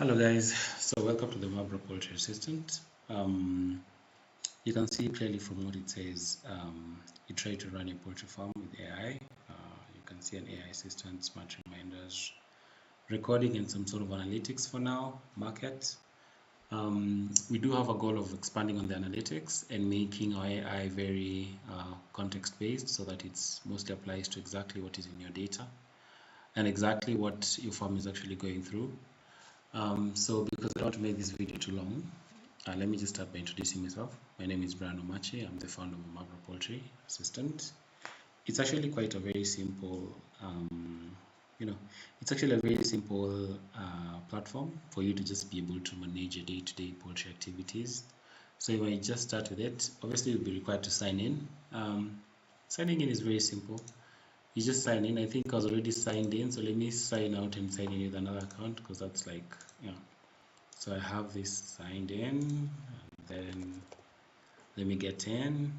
Hello guys, so welcome to the Omabra Poultry Assistant. You can see clearly from what it says, you try to run a poultry farm with AI. You can see an AI assistant, smart reminders, recording and some sort of analytics for now, market. We do have a goal of expanding on the analytics and making our AI very context-based so that it mostly applies to exactly what is in your data and exactly what your farm is actually going through. So because I don't want to make this video too long, let me just start by introducing myself. My name is Brian Omachi. I'm the founder of Omabra Poultry Assistant. It's actually quite a very simple, it's actually a very simple platform for you to just be able to manage your day-to-day poultry activities. So when you just start with it, obviously you'll be required to sign in. Signing in is very simple. You just sign in. I think I was already signed in, so let me sign out and sign in with another account because that's like, so I have this signed in, and then let me get in.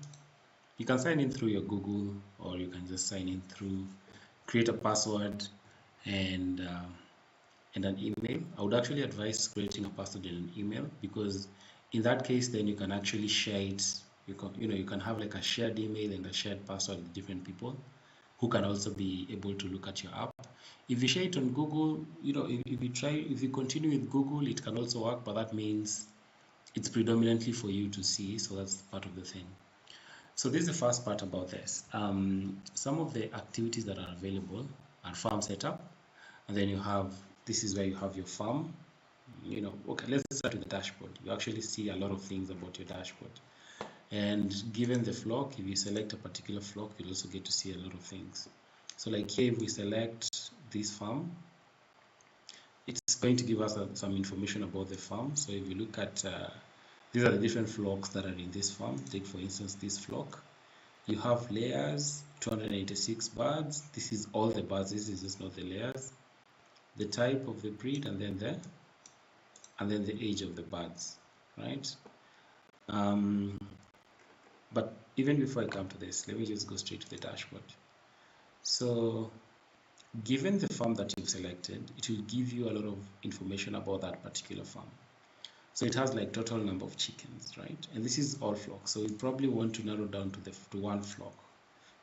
You can sign in through your Google, or you can just sign in through, create a password and an email. I would actually advise creating a password and an email, because in that case then you can actually share it. You can have like a shared email and a shared password with different people who can also be able to look at your app. If you share it on Google, if you continue with Google, it can also work, but that means it's predominantly for you to see, so that's part of the thing. So this is the first part about this. Some of the activities that are available are farm setup, and then this is where you have your farm. Okay, let's start with the dashboard. You actually see a lot of things about your dashboard. And given the flock, if you select a particular flock, you'll also get to see a lot of things. So like here, if we select this farm, it's going to give us some information about the farm. So if you look at, these are the different flocks that are in this farm. Take for instance this flock. You have layers, 286 birds. This is all the birds, this is just not the layers. The type of the breed, and then the age of the birds, right? But even before I come to this, let me just go straight to the dashboard. So given the farm that you've selected, it will give you a lot of information about that particular farm. So it has like total number of chickens, right? And this is all flocks. So you probably want to narrow down to one flock,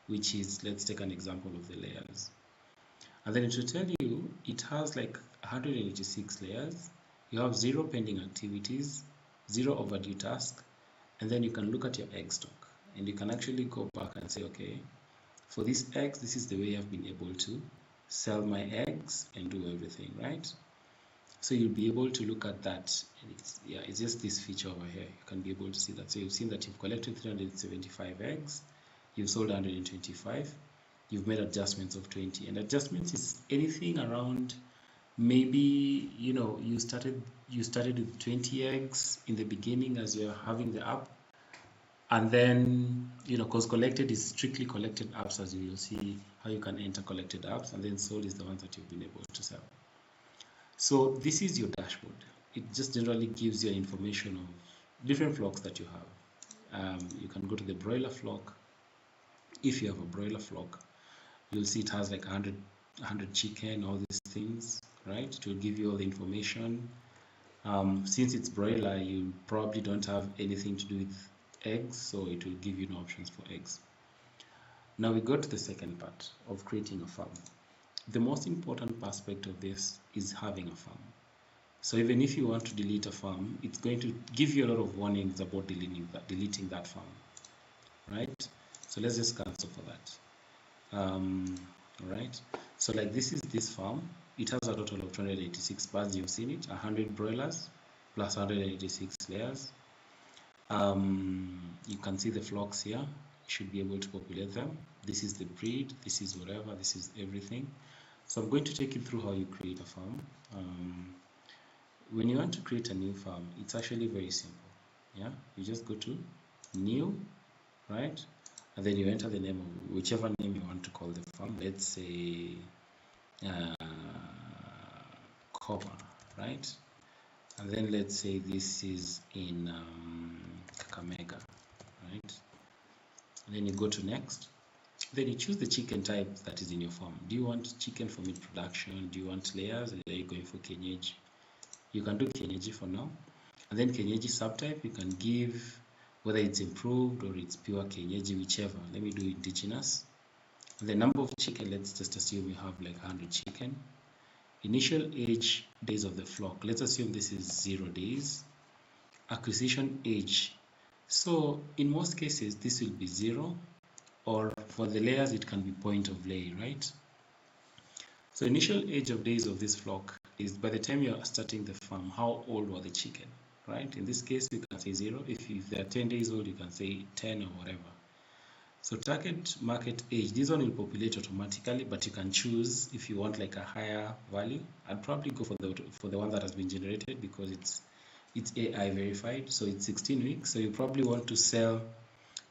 which is, let's take an example of the layers. And then it will tell you it has like 186 layers. You have 0 pending activities, 0 overdue tasks, and then you can look at your egg stock, and you can actually go back and say, okay, for these eggs, this is the way I've been able to sell my eggs and do everything, right? So you'll be able to look at that, and it's just this feature over here. You can be able to see that. So you've seen that you've collected 375 eggs, you've sold 125, you've made adjustments of 20, and adjustments is anything around, maybe you started with 20 eggs in the beginning as you're having the app, and then because collected is strictly collected apps, as you will see how you can enter collected apps, and then sold is the ones that you've been able to sell. So this is your dashboard. It just generally gives you information of different flocks that you have. You can go to the broiler flock. If you have a broiler flock, you'll see it has like 100 chicken, all these things, right? It will give you all the information. Since it's broiler, you probably don't have anything to do with eggs, so it will give you no options for eggs. Now we go to the second part of creating a farm. The most important aspect of this is having a farm. So even if you want to delete a farm, it's going to give you a lot of warnings about deleting that farm, right? So let's just cancel for that. All right, so like this is this farm. It has a total of 286 birds. You've seen it, 100 broilers plus 186 layers. You can see the flocks here. You should be able to populate them. This is the breed, this is whatever, this is everything. So I'm going to take you through how you create a farm. When you want to create a new farm, it's actually very simple. Yeah, you just go to new, right? And then you enter the name of whichever name you want to call the farm. Let's say Copper, right? And then let's say this is in Kakamega, right? And then you go to next. Then you choose the chicken type that is in your farm. Do you want chicken for meat production? Do you want layers? Are you going for kienyeji? You can do kienyeji for now, and then kienyeji subtype you can give whether it's improved or it's pure kienyeji, whichever. Let me do indigenous. And the number of chicken, let's just assume you have like 100 chicken. Initial age, days of the flock, let's assume this is 0 days. Acquisition age, so in most cases this will be 0, or for the layers it can be point of lay, right? So initial age of days of this flock is by the time you're starting the farm, how old were the chicken, right? In this case you can say 0. If they're 10 days old, you can say 10 or whatever. So target market age, this one will populate automatically, but you can choose if you want like a higher value. I'd probably go for the one that has been generated because it's AI verified, so it's 16 weeks. So you probably want to sell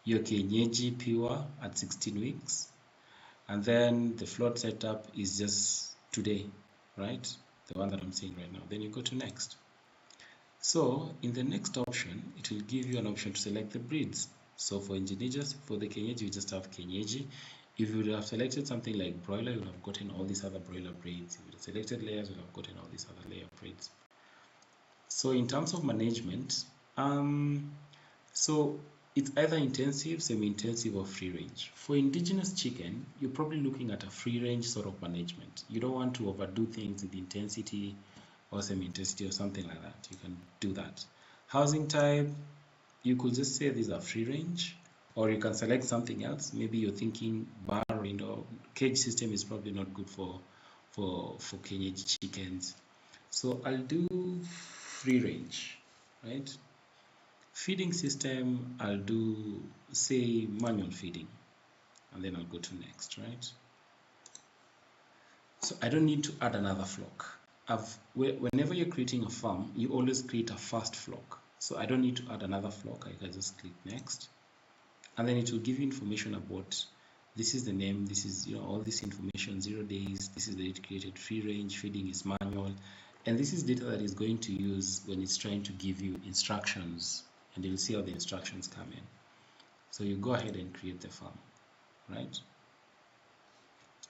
your kienyeji pure at 16 weeks, and then the float setup is just today, right? The one that I'm seeing right now. Then you go to next. So in the next option, it will give you an option to select the breeds. So for indigenous, for the kienyeji, you just have kienyeji. If you would have selected something like broiler, you would have gotten all these other broiler breeds. If you would have selected layers, you would have gotten all these other layer breeds. So in terms of management, so it's either intensive, semi-intensive, or free range. For indigenous chicken, you're probably looking at a free range sort of management. You don't want to overdo things with intensity or semi-intensity or something like that. You can do that. Housing type, you could just say these are free range, or you can select something else. Maybe you're thinking bar, cage system is probably not good for kienyeji chickens. So I'll do free range, right? Feeding system, I'll do, say, manual feeding, and then I'll go to next, right? So I don't need to add another flock. Whenever you're creating a farm, you always create a first flock. So I don't need to add another flock. I can just click next, and then it will give you information about, this is the name, this is all this information, 0 days, this is the date created, free range, feeding is manual, and this is data that is going to use when it's trying to give you instructions, and you'll see how the instructions come in. So you go ahead and create the farm, right?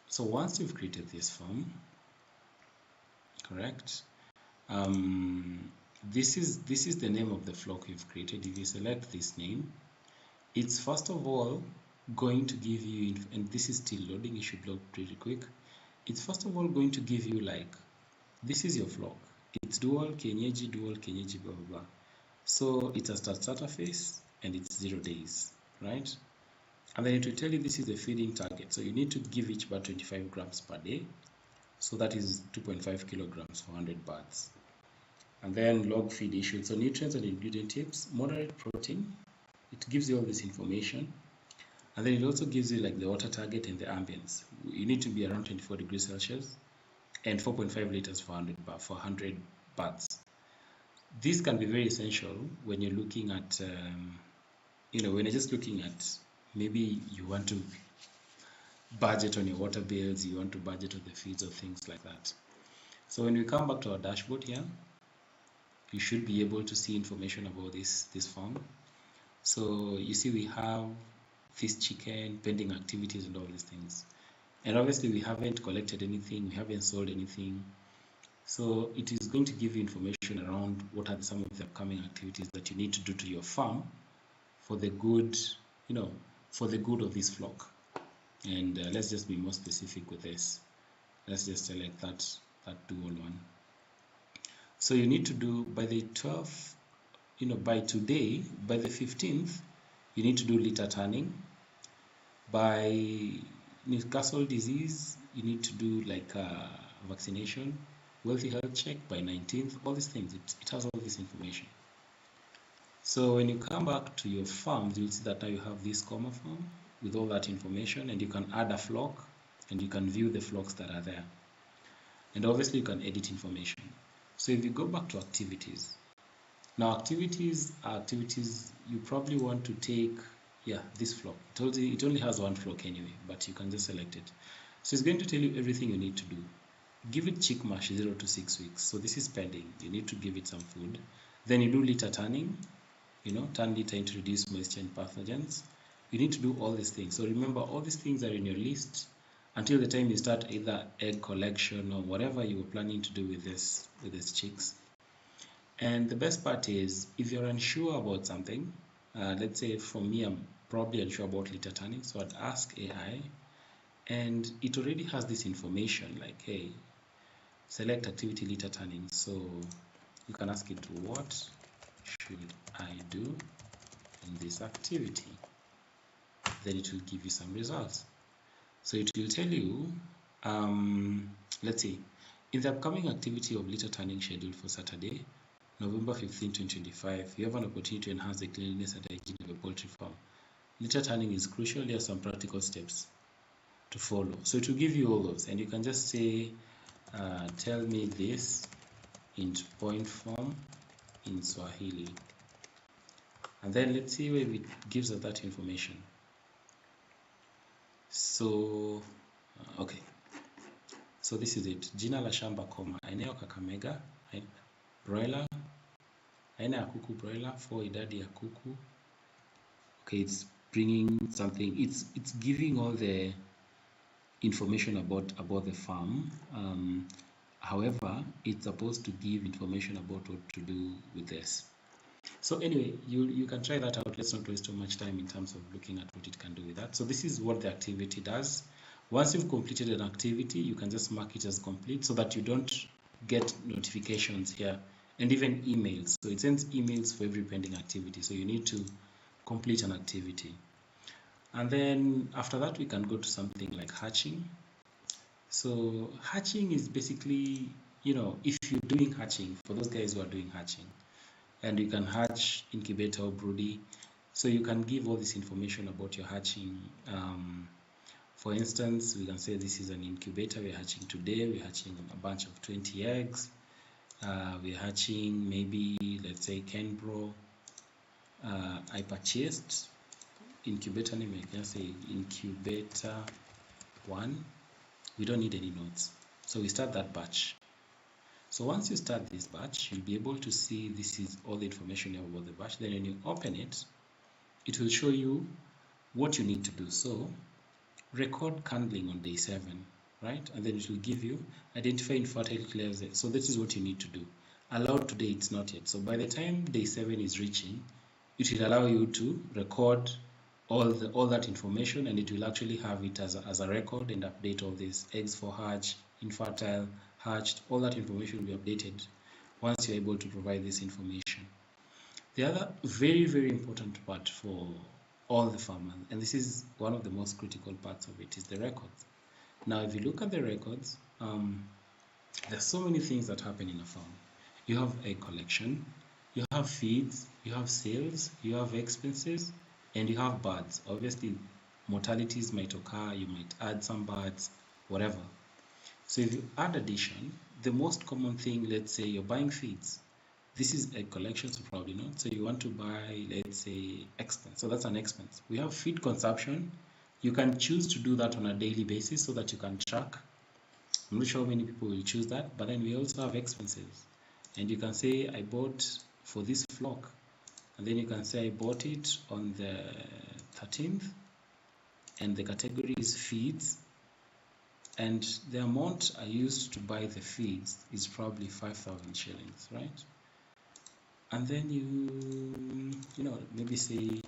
So once you've created this farm, correct, this is the name of the flock you've created. If you select this name, it's first of all going to give you, and this is still loading, it should load pretty quick. It's first of all going to give you like, this is your flock, it's dual kienyeji, blah blah blah. So it's a starter phase and it's 0 days, right? And then it will tell you this is the feeding target. So you need to give each bird 25 grams per day. So that is 2.5 kilograms for 100 birds. And then log feed issued. So nutrients and ingredient tips, moderate protein. It gives you all this information. And then it also gives you like the water target and the ambience. You need to be around 24 degrees Celsius and 4.5 liters for 100 birds. This can be very essential when you're looking at, when you're just looking at, maybe you want to budget on your water bills, you want to budget on the feeds or things like that. So when we come back to our dashboard here, you should be able to see information about this farm. So you see we have this chicken, pending activities and all these things. And obviously we haven't collected anything, we haven't sold anything. So it is going to give you information around what are some of the upcoming activities that you need to do to your farm for the good, for the good of this flock. And let's just be more specific with this. Let's just select that dual one. So you need to do by the 12th, by today, by the 15th, you need to do litter turning. By Newcastle disease, you need to do like a vaccination, wealthy health check by 19th, all these things, it has all this information. So when you come back to your farm, you'll see that now you have this comma farm with all that information, and you can add a flock and you can view the flocks that are there. And obviously you can edit information. So if you go back to activities, now activities are activities you probably want to take, this flock. It only has one flock anyway, but you can just select it. So it's going to tell you everything you need to do. Give it chick mash 0 to 6 weeks. So this is pending. You need to give it some food. Then you do litter turning, turn litter to reduce moisture and pathogens. You need to do all these things. So remember, all these things are in your list until the time you start either egg collection or whatever you were planning to do with these chicks. And the best part is, if you're unsure about something, let's say for me, I'm probably unsure about litter turning, so I'd ask AI, and it already has this information like, hey, select activity litter turning. So you can ask it, what should I do in this activity? Then it will give you some results. So it will tell you, let's say, in the upcoming activity of litter turning scheduled for Saturday, November 15, 2025, you have an opportunity to enhance the cleanliness and hygiene of a poultry farm. Litter turning is crucial. There are some practical steps to follow. So it will give you all those, and you can just say, tell me this in point form in Swahili. And then let's see where it gives us that information. So, okay. So this is it. Jina la shamba, eneo Kakamega, broiler, aina ya kuku broiler, for idadi ya kuku. Okay, it's bringing something. It's giving all the information about the farm. However, it's supposed to give information about what to do with this. So anyway, you can try that out. Let's not waste too much time in terms of looking at what it can do with that. So this is what the activity does. Once you've completed an activity, you can just mark it as complete so that you don't get notifications here, and even emails. So it sends emails for every pending activity. So you need to complete an activity. And then after that, we can go to something like hatching. So hatching is basically, if you're doing hatching, for those guys who are doing hatching, and you can hatch, incubator, or broody. So you can give all this information about your hatching. For instance, we can say this is an incubator. We're hatching today. We're hatching a bunch of 20 eggs. We're hatching maybe, let's say, Kenbro. I purchased incubator name. I can say incubator 1. We don't need any notes. So we start that batch. So once you start this batch, you'll be able to see this is all the information you have about the batch. Then when you open it, it will show you what you need to do. So record candling on day 7, right? And then it will give you identify infertile clays. So this is what you need to do. Allowed today, it's not yet. So by the time day 7 is reaching, it will allow you to record all that information, and it will actually have it as a record and update all these eggs for hatch, infertile, hatched. All that information will be updated once you're able to provide this information. The other very, very important part for all the farmers, and this is one of the most critical parts of it, is the records. Now, if you look at the records, there's so many things that happen in a farm. You have egg collection, you have feeds, you have sales, you have expenses, and you have birds. Obviously, mortalities might occur, you might add some birds, whatever. So if you add addition, the most common thing, let's say you're buying feeds. This is egg collection, so probably not. So you want to buy, let's say, expense. So that's an expense. We have feed consumption. You can choose to do that on a daily basis so that you can track. I'm not sure how many people will choose that, but then we also have expenses. And you can say, I bought for this flock. And then you can say, I bought it on the 13th. And the category is feeds. And the amount I used to buy the feeds is probably 5,000 shillings, right? And then you maybe say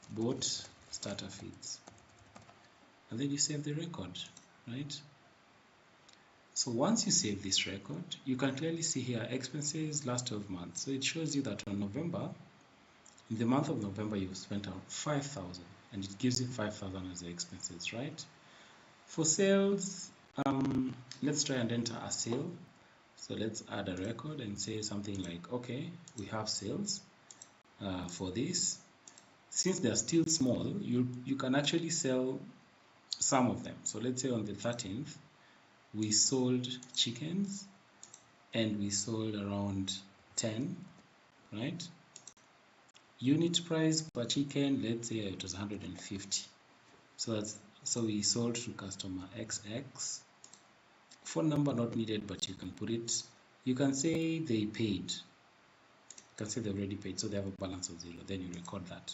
bought starter feeds. And then you save the record, right? So once you save this record, you can clearly see here expenses last 12 months. So it shows you that on November, in the month of November, you've spent out 5,000, and it gives you 5,000 as the expenses, right? For sales, let's try and enter a sale. So let's add a record and say something like, okay, we have sales for this. Since they're still small, you can actually sell some of them. So let's say on the 13th, we sold chickens and we sold around 10, right? Unit price per chicken, let's say it was 150. So we sold to customer XX. Phone number not needed, but you can put it. You can say they paid. You can say they already paid, so they have a balance of 0. Then you record that.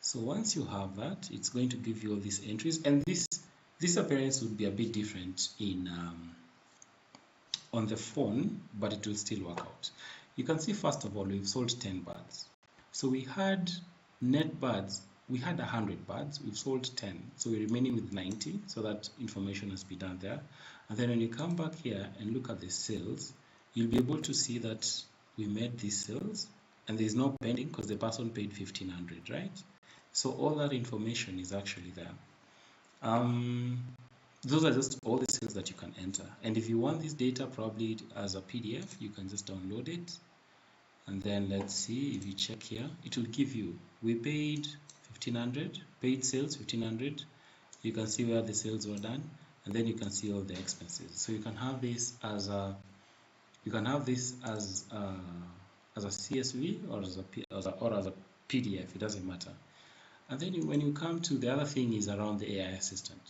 So once you have that, it's going to give you all these entries, and this appearance would be a bit different in on the phone, but it will still work out. You can see first of all we've sold 10 birds. So we had net birds, we had 100 birds, we've sold 10. So we're remaining with 90, so that information has been done there. And then when you come back here and look at the sales, you'll be able to see that we made these sales and there's no pending because the person paid 1,500, right? So all that information is actually there. Those are just all the sales that you can enter. And if you want this data probably as a PDF, you can just download it. And then let's see, if you check here, it will give you, we paid 1,500, paid sales 1,500. You can see where the sales were done, and then you can see all the expenses. So you can have this as a, as a CSV or as a PDF. It doesn't matter. And then when you come to the other thing is around the AI assistant.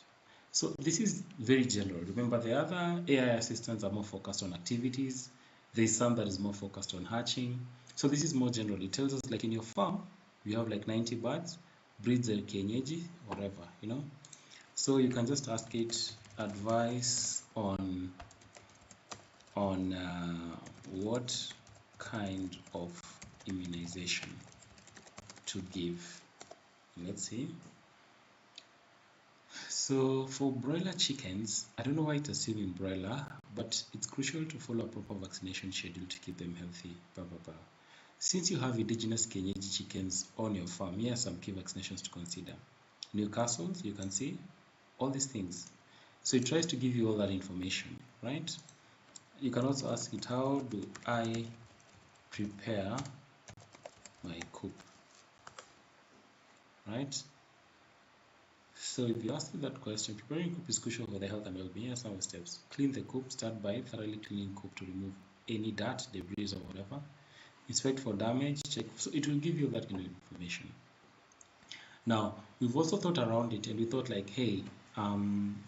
So this is very general. Remember, the other AI assistants are more focused on activities. There's some that is more focused on hatching. So this is more general. It tells us like in your farm, you have like 90 birds, breeds are kienyeji, whatever, you know. So you can just ask it advice on what kind of immunization to give. Let's see. So for broiler chickens, I don't know why it's assuming broiler, but it's crucial to follow a proper vaccination schedule to keep them healthy. Blah, blah, blah. Since you have indigenous kienyeji chickens on your farm, here are some key vaccinations to consider. Newcastles, you can see all these things. So it tries to give you all that information, right? You can also ask it, how do I prepare my coop, right? So if you ask me that question, preparing coop is crucial for the health and well-being. Here are some of the steps. Clean the coop. Start by thoroughly cleaning coop to remove any dirt, debris, or whatever. Inspect for damage. Check. So it will give you that kind of information. Now, we've also thought around it, and we thought like, hey,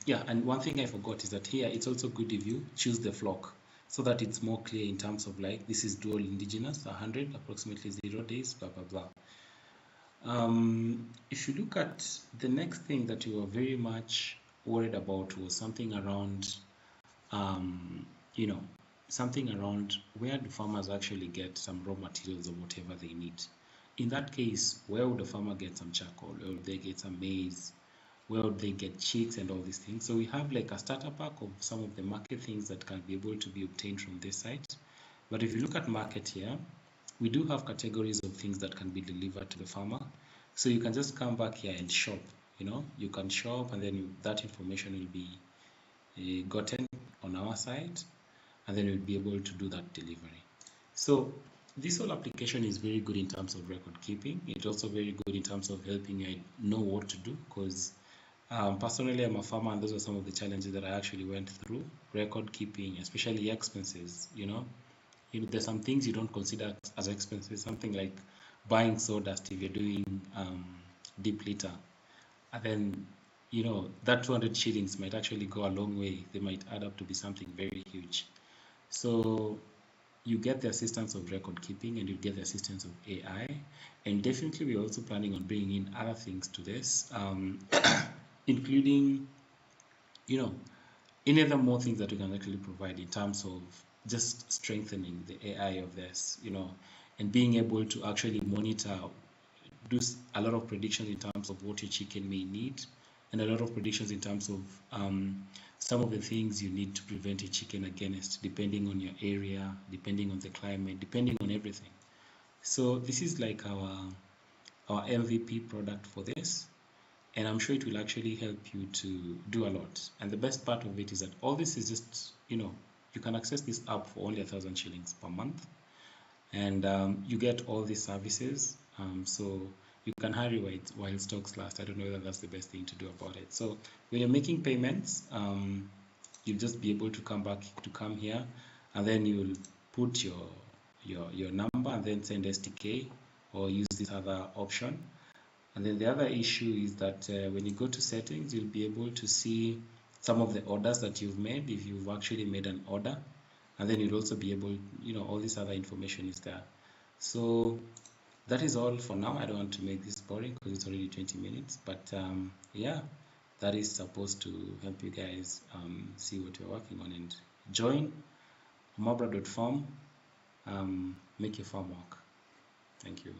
yeah, and one thing I forgot is that here it's also good if you choose the flock so that it's more clear in terms of like, this is dual indigenous, 100, approximately 0 days, blah, blah, blah. If you look at the next thing that you were very much worried about was something around, you know, something around where do farmers actually get some raw materials or whatever they need. In that case, where would the farmer get some charcoal? Where would they get some maize? Where would they get chicks and all these things? So we have like a starter pack of some of the market things that can be able to be obtained from this site. But if you look at market here, we do have categories of things that can be delivered to the farmer. So you can just come back here and shop, you know, you can shop and then that information will be gotten on our site and then we'll be able to do that delivery. So this whole application is very good in terms of record keeping. It's also very good in terms of helping you know what to do because personally I'm a farmer and those are some of the challenges that I actually went through. Record keeping, especially expenses, you know, there's some things you don't consider as expenses, something like buying sawdust if you're doing deep litter, and then you know that 200 shillings might actually go a long way. They might add up to be something very huge. So you get the assistance of record keeping and you get the assistance of AI, and definitely we're also planning on bringing in other things to this, including, you know, any other more things that we can actually provide in terms of just strengthening the AI of this, you know, and being able to actually monitor, do a lot of predictions in terms of what your chicken may need, and a lot of predictions in terms of some of the things you need to prevent your chicken against, depending on your area, depending on the climate, depending on everything. So this is like our MVP product for this, and I'm sure it will actually help you to do a lot. And the best part of it is that all this is just, you know, you can access this app for only 1,000 shillings per month, and you get all these services. So you can hurry while stocks last. I don't know whether that's the best thing to do about it. So when you're making payments, you'll just be able to come here, and then you'll put your number and then send STK or use this other option. And then the other issue is that when you go to settings, you'll be able to see some of the orders that you've made if you've actually made an order, and then you'll also be able, you know, all this other information is there. So that is all for now. I don't want to make this boring because it's already 20 minutes, but yeah, that is supposed to help you guys see what you're working on. And join Omabra.farm make your farm work. Thank you.